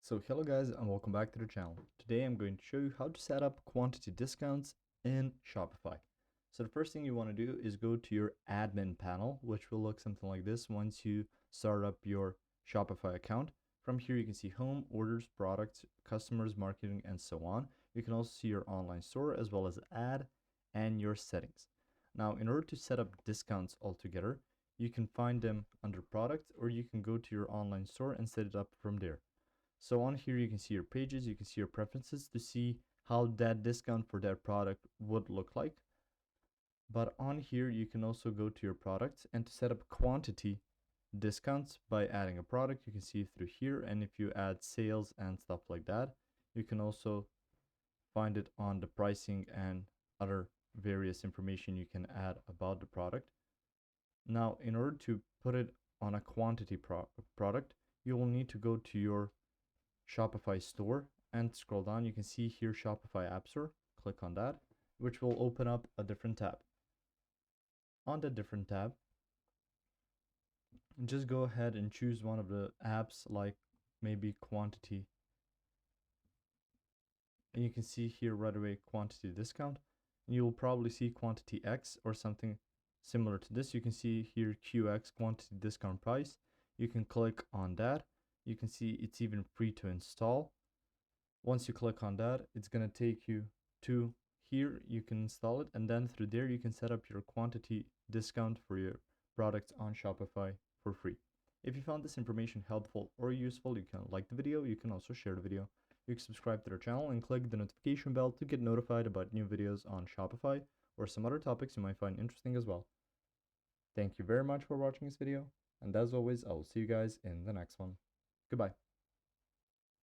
So hello guys and welcome back to the channel. Today I'm going to show you how to set up quantity discounts in Shopify. So the first thing you want to do is go to your admin panel, which will look something like this once you start up your Shopify account. From here you can see home, orders, products, customers, marketing, and so on. You can also see your online store as well as ad and your settings. Now in order to set up discounts altogether, you can find them under product or you can go to your online store and set it up from there. So on here, you can see your pages, you can see your preferences to see how that discount for that product would look like. But on here, you can also go to your products and to set up quantity discounts by adding a product. You can see through here. And if you add sales and stuff like that, you can also find it on the pricing and other various information you can add about the product. Now, in order to put it on a quantity product, you will need to go to your Shopify store and scroll down. You can see here Shopify App Store. Click on that, which will open up a different tab. On the different tab, just go ahead and choose one of the apps, like maybe quantity. And you can see here right away quantity discount. And you will probably see quantity X or something similar to this. You can see here QX, quantity discount price. You can click on that. You can see it's even free to install. Once you click on that, it's going to take you to here. You can install it, and then through there you can set up your quantity discount for your products on Shopify for free. If you found this information helpful or useful, you can like the video. You can also share the video. You can subscribe to our channel and click the notification bell to get notified about new videos on Shopify or some other topics you might find interesting as well. Thank you very much for watching this video, and as always, I will see you guys in the next one. Goodbye.